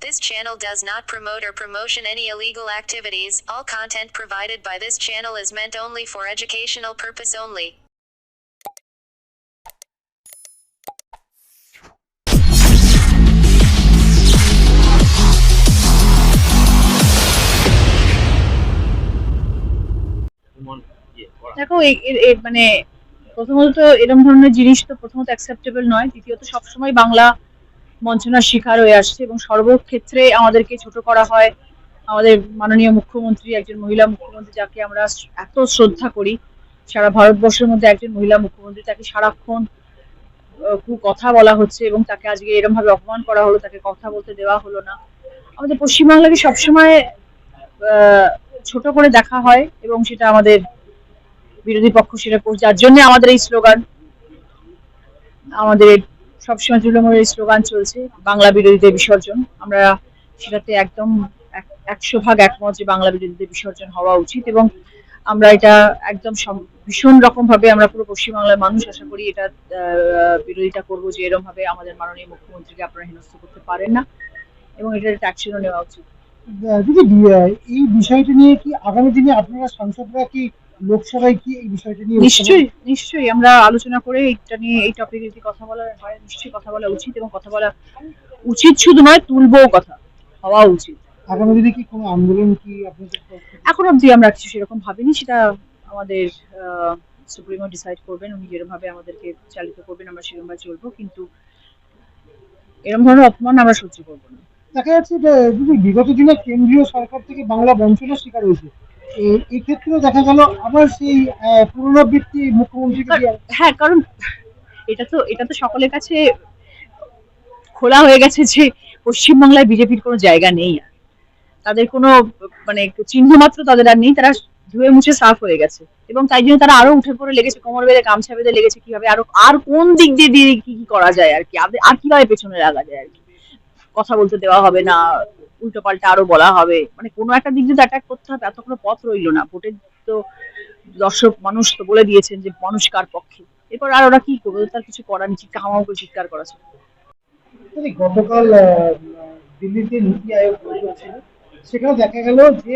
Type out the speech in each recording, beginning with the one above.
This channel does not promote or promotion any illegal activities. All content provided by this channel is meant only for educational purpose only. দেখো মানে প্রথমত এরকম ধরনের জিনিস তো প্রথমত অ্যাকসেপ্টেবল নয়, দ্বিতীয়ত সবসময় বাংলা বঞ্চনার শিকার হয়ে আসছে এবং সর্বক্ষেত্রে আমাদেরকে ছোট করা হয়। আমাদের মাননীয় মুখ্যমন্ত্রী, একজন মহিলা মুখ্যমন্ত্রী যাকে আমরা এত শ্রদ্ধা করি সারা ভারতবর্ষের মধ্যে, একজন মহিলা মুখ্যমন্ত্রী, তাকে সারাক্ষণ কথা বলা হচ্ছে এবং তাকে আজকে এরকম ভাবে অপমান করা হলো, তাকে কথা বলতে দেওয়া হলো না। আমাদের পশ্চিমবাংলাকে সবসময় ছোট করে দেখা হয় এবং সেটা আমাদের বিরোধী পক্ষ সেটা করছে, যার জন্য আমাদের এই স্লোগান, আমাদের সবসময় তৃণমূলের স্লোগান চলছে বাংলা বিরোধীদের বিসর্জন। আমরা সেটাতে একদম 100% একমত যে বাংলা বিরোধীদের বিসর্জন হওয়া উচিত এবং আমরা এটা একদম ভীষণ রকম ভাবে আমরা পুরো পশ্চিমবাংলার মানুষ আশা করি এটা বিরোধিতা করবো যে এরকম ভাবে আমাদের মাননীয় মুখ্যমন্ত্রীকে আপনারা হেনস্থা করতে পারেন না এবং এটার একটা অ্যাকশনও নেওয়া উচিত। দিদি, এই বিষয়টা নিয়ে কি আগামী দিনে আপনারা সাংসদরা কি লোকসভায় কি এই বিষয়টা নিয়ে? নিশ্চয়ই আমরা আলোচনা করে এটা নিয়ে, এই টপিকে যদি কথা বলা হয় নিশ্চয়ই কথা বলা উচিত এবং কথা বলা উচিত শুধু নয়, তুলবো, কথা হওয়া উচিত। আগামী দিনে কি কোনো আন্দোলন কি আপনাদের? এখন অব্দি আমরা কিছু সেরকম ভাবিনি, সেটা আমাদের সুপ্রিমো ডিসাইড করবেন, উনি যেরকম ভাবে আমাদেরকে চালিত করবেন আমরা সেরকম ভাবে চলবো, কিন্তু এরকম ধরনের অপমান আমরা সহ্য করবো না। দেখা যাচ্ছে যে বিগত দিনে কেন্দ্রীয় সরকার থেকে বাংলা বঞ্চনার শিকার হয়েছে, এই ক্ষেত্রে দেখা গেল আবার সেই পুনরাবৃত্তি মুখ্যমন্ত্রীকে। হ্যাঁ, কারণ এটা তো সকলের কাছে খোলা হয়ে গেছে যে পশ্চিমবাংলায় বিজেপির কোনো জায়গা নেই, আর তাদের কোনো মানে চিহ্ন মাত্র তাদের আর নেই, তারা ধুয়ে মুছে সাফ হয়ে গেছে এবং তাই জন্য তারা আরো উঠে পড়ে লেগেছে, কোমর বেঁধে গামছা বেঁধে লেগেছে কিভাবে আর কোন দিক দিয়ে কি করা যায় আর কি, আর কিভাবে পেছনে লাগা যায় আর কি। কথা বলতে দেওয়া হবে না, উল্টো পাল্টা আরো বলা হবে, মানে কোনো একটা দিক যদি অ্যাটাক করতে হবে, এত কোনো পথ রইলো না। ভোটের তো দর্শক মানুষ তো বলে দিয়েছেন যে মানুষ কার পক্ষে, এরপর আর ওরা কি করবে, তার কিছু করার নেই, হামাও করে চিৎকার করা ছিল। গতকাল দিল্লিতে নীতি আয়োগ বৈঠক ছিল, সেখানে দেখা গেল যে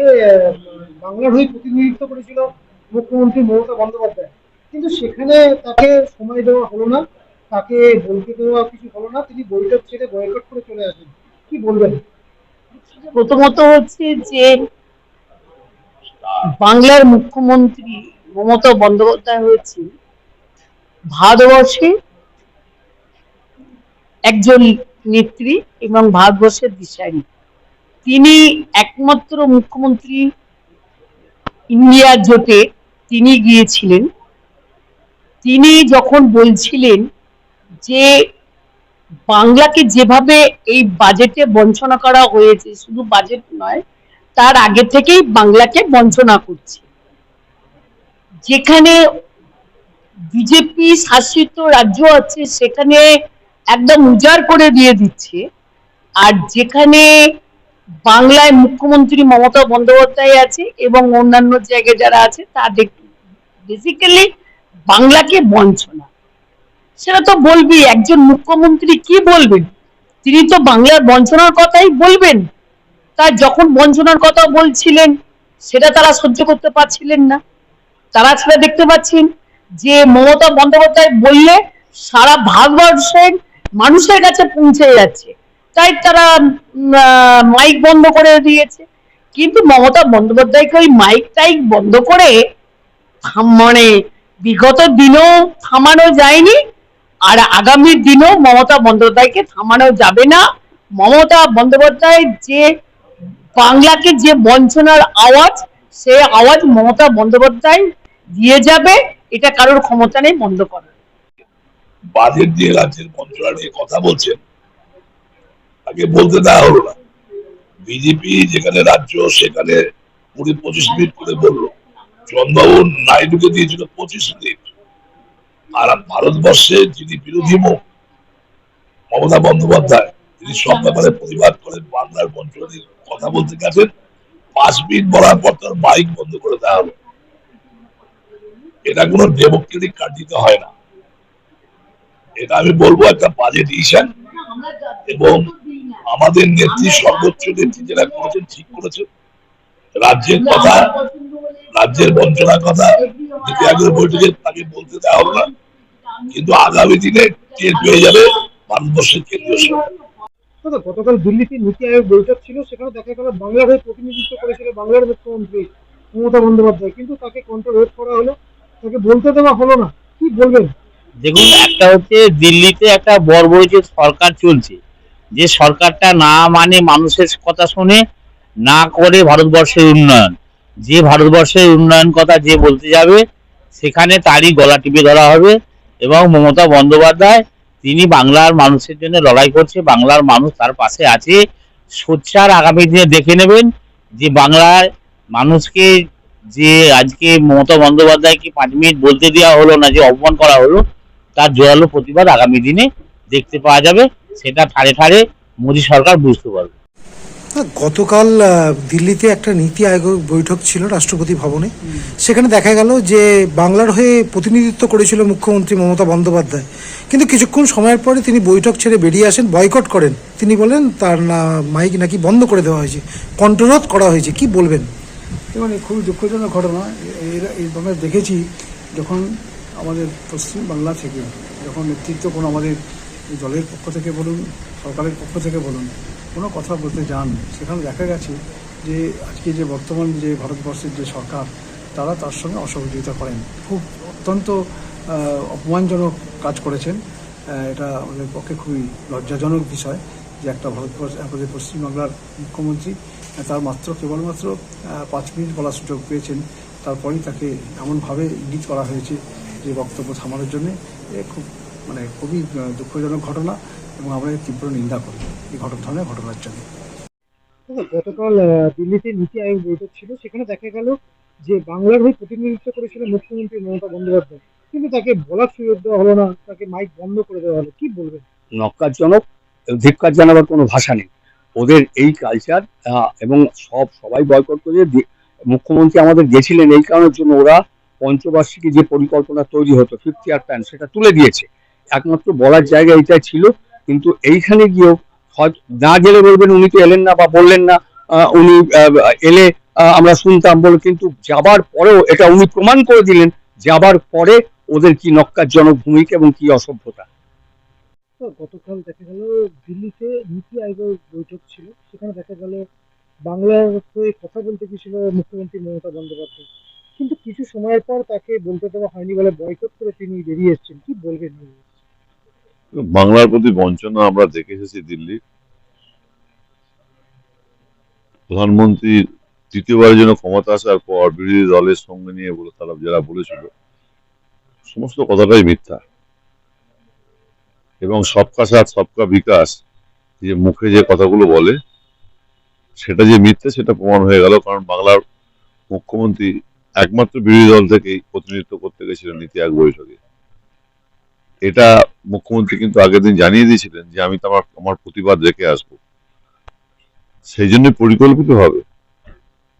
বাংলার হয়ে প্রতিনিধিত্ব করেছিল মুখ্যমন্ত্রী মমতা বন্দ্যোপাধ্যায়, কিন্তু সেখানে তাকে সময় দেওয়া হলো না, তাকে বলতে দেওয়া কিছু হলো না, তিনি বৈঠক ছেড়ে বয়কট করে চলে আসেন। কি বলবেন? প্রথমত হচ্ছে যে বাংলার মুখ্যমন্ত্রী মমতা বন্দ্যোপাধ্যায় হয়েছে ভারতবর্ষে একজন নেত্রী এবং ভারতবর্ষের দিশারি। তিনি একমাত্র মুখ্যমন্ত্রী ইন্ডিয়া জোটে তিনি গিয়েছিলেন। তিনি যখন বলছিলেন যে বাংলাকে যেভাবে এই বাজেটে বঞ্চনা করা হয়েছে, শুধু বাজেট নয়, তার আগে থেকেই বাংলাকে বঞ্চনা করছে, যেখানে বিজেপি শাসিত রাজ্য আছে সেখানে একদম উজাড় করে দিয়ে দিচ্ছে, আর যেখানে বাংলায় মুখ্যমন্ত্রী মমতা বন্দ্যোপাধ্যায় আছে এবং অন্যান্য জায়গায় যারা আছে তাদের বেসিক্যালি বাংলাকে বঞ্চনা, সেটা তো বলবি। একজন মুখ্যমন্ত্রী কি বলবেন, তিনি তো বাংলার বঞ্চনার কথাই বলবেন। তার যখন বঞ্চনার কথা বলছিলেন সেটা তারা সহ্য করতে পারছিলেন না, তারা সেটা দেখতে পাচ্ছেন যে মমতা বন্দ্যোপাধ্যায় বললে সারা ভারতবর্ষের মানুষের কাছে পৌঁছে যাচ্ছে, তাই তারা মাইক বন্ধ করে দিয়েছে। কিন্তু মমতা বন্দ্যোপাধ্যায়কে ওই মাইক টাইক বন্ধ করে মানে বিগত দিনেও থামানো যায়নি, আর আগামী দিনেও মমতা বন্দ্যোপাধ্যায়কে থামানো যাবে না। মমতা বন্দ্যোপাধ্যায় যে বাংলাকে যে বঞ্চনার আওয়াজ, সে আওয়াজ মমতা বন্দ্যোপাধ্যায় দিয়ে যাবে, এটা কারোর ক্ষমতা নেই বন্ধ করার। বাজেট দিয়ে রাজ্যের বঞ্চনা নিয়ে কথা বলছেন, তাকে বলতে দেওয়া হলো না। বিজেপি যেখানে রাজ্য সেখানে 20-25 মিনিট করে বললো, চন্দ্রবাবু নাইডুকে দিয়েছিল 25 মিনিট। আর ভারতবর্ষে যিনি বিরোধী মুখ মমতা বন্দ্যোপাধ্যায়, তিনি সব ব্যাপারে প্রতিবাদ করেন, বাংলার বঞ্চনার কথা বলতে গেছেন, 5 মিনিট বলার পর তার মাইক বন্ধ করে দেওয়া হলো। এটা কোনো ডেমোক্রেটিক কান্ট্রিতে হয় না। এটা আমি বলবো একটা বাজেট ডিসিশন, এবং আমাদের নেত্রী, সর্বোচ্চ নেত্রী যেটা করেছেন ঠিক করেছেন। রাজ্যের কথা, রাজ্যের বঞ্চনার কথা নীতি আয়োগের বৈঠকে তাকে বলতে দেওয়া হলো না, কিন্তু আগামী দিনে টের পেয়ে যাবে ভারতবর্ষের কেন্দ্রীয় সরকার। দাদা, গতকাল দিল্লিতে নীতি আয়োগ বৈঠক ছিল, সেখানে দেখা গেল বাংলার হয়ে প্রতিনিধিত্ব করেছিল বাংলার মুখ্যমন্ত্রী মমতা বন্দ্যোপাধ্যায়, কিন্তু তাকে কন্ট্রোল করা হলো, তাকে বলতে দেওয়া হলো না। কি বলবেন? দেখুন, একটা হচ্ছে দিল্লিতে একটা বড় যে সরকার চলছে, যে সরকারটা না মানে মানুষের কথা শুনে, না করে ভারতবর্ষের উন্নয়ন, যে ভারতবর্ষের উন্নয়ন কথা যে বলতে যাবে সেখানে তারই গলা টিপে ধরা হবে। এবং মমতা বন্দ্যোপাধ্যায় তিনি বাংলার মানুষের জন্য লড়াই করছে, বাংলার মানুষ তার পাশে আছে। সোচ্চার আগামী দিনে দেখে নেবেন যে বাংলার মানুষকে যে আজকে মমতা বন্দ্যোপাধ্যায়কে 5 মিনিট বলতে দেওয়া হলো না, যে অপমান করা হলো, তার জোরালো প্রতিবাদ আগামী দিনে দেখতে পাওয়া যাবে। সেটা ঠাড়ে ঠাড়ে মোদী সরকার বুঝতে পারবে। গতকাল দিল্লিতে একটা নীতি আয়োগ বৈঠক ছিল রাষ্ট্রপতি ভবনে। সেখানে দেখা গেল যে বাংলার হয়ে প্রতিনিধিত্ব করেছিল মুখ্যমন্ত্রী মমতা বন্দ্যোপাধ্যায়, কিন্তু কিছুক্ষণ সময়ের পরে তিনি বৈঠক ছেড়ে বেরিয়ে আসেন, বয়কট করেন। তিনি বলেন তার মাইক নাকি বন্ধ করে দেওয়া হয়েছে, কণ্ঠরোধ করা হয়েছে। কি বলবেন? এবং খুবই দুঃখজনক ঘটনা। এইভাবে দেখেছি যখন আমাদের পশ্চিম বাংলা থেকে যখন নেতৃত্ব কোনো আমাদের দলের পক্ষ থেকে বলুন, সরকারের পক্ষ থেকে বলুন, কোনো কথা বলতে যান, সেখানে দেখা গেছে যে আজকে যে বর্তমান যে ভারতবর্ষের যে সরকার, তারা তার সঙ্গে অসহযোগিতা করেন। খুব অত্যন্ত অপমানজনক কাজ করেছেন। এটা আমাদের পক্ষে খুবই লজ্জাজনক বিষয় যে একটা ভারতবর্ষ, আমাদের পশ্চিমবাংলার মুখ্যমন্ত্রী তার কেবলমাত্র 5 মিনিট বলার সুযোগ পেয়েছেন, তারপরেই তাকে এমনভাবে ইঙ্গিত করা হয়েছে যে বক্তব্য থামানোর জন্যে। খুবই দুঃখজনক ঘটনা এবং আমরা এর তীব্র নিন্দা করি এই ধরনের ঘটনার জন্য। গতকাল দিল্লিতে নীতি আয়োগ বৈঠক ছিল, সেখানে দেখা গেল যে বাংলার হয়ে প্রতিনিধিত্ব করেছিল মুখ্যমন্ত্রী মমতা বন্দ্যোপাধ্যায়, কিন্তু তাকে বলার সুযোগ দেওয়া হলো না, তাকে মাইক বন্ধ করে দেওয়া হলো। কি বলবেন? নক্কারজনক, ধিক্কার জানাবার কোনো ভাষা নেই ওদের এই কালচার। এবং সবাই বয়কট করে। মুখ্যমন্ত্রী আমাদের গেছিলেন এই কারণের জন্য, ওরা পঞ্চবার্ষিকী যে পরিকল্পনা তৈরি হতো 50 ইয়ার প্ল্যান, সেটা তুলে দিয়েছে। একমাত্র বলার জায়গা এইটাই ছিল, কিন্তু এইখানে গিয়েও হয়তো না গেলে বলবেন উনি তো এলেন না বা বললেন না, উনি এলে আমরা শুনতাম বলে, কিন্তু যাবার পরেও এটা উনি প্রমাণ করে দিলেন, যাবার পরে ওদের কি নক্কারজনক ভূমিকা এবং কি অসভ্যতা। গতকাল দেখা গেল দিল্লিতে নীতি আয়োগের বৈঠক ছিল, সেখানে দেখা গেল বাংলার হয়ে কথা বলতে গিয়েছিল মুখ্যমন্ত্রী মমতা বন্দ্যোপাধ্যায়, কিন্তু কিছু সময়ের পর তাকে বলতে দেওয়া হয়নি বলে বয়কট করে তিনি বেরিয়ে এসেছেন। কি বলবেন? বাংলার প্রতি বঞ্চনা আমরা দেখে এসেছি দিল্লি। প্রধানমন্ত্রী তৃতীয়বারের জন্য ক্ষমতা আসার পর বিরোধী দলের সঙ্গে নিয়ে তারা যারা বলেছিল সমস্ত কথাটাই মিথ্যা, এবং সবকা সাথ সবকা বিকাশ যে মুখে যে কথাগুলো বলে সেটা যে মিথ্যে সেটা প্রমাণ হয়ে গেল। কারণ বাংলার মুখ্যমন্ত্রী একমাত্র বিরোধী দল থেকেই প্রতিনিধিত্ব করতে গেছিলেন নীতি আয়োগ বৈঠকে। এটা মুখ্যমন্ত্রী কিন্তু আগের দিন জানিয়ে দিয়েছিলেন যে আমি তো আমার প্রতিবাদ রেখে আসবো। সেই জন্য পরিকল্পিতভাবে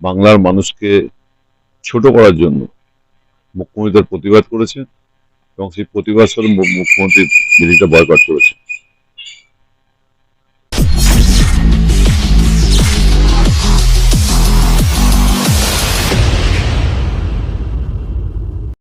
বাংলার মানুষকে ছোট করার জন্য মুখ্যমন্ত্রী তার প্রতিবাদ করেছেন, এবং সেই প্রতিবাদ স্বরূপ মুখ্যমন্ত্রী দিল্লিটা বয়কট করেছেন।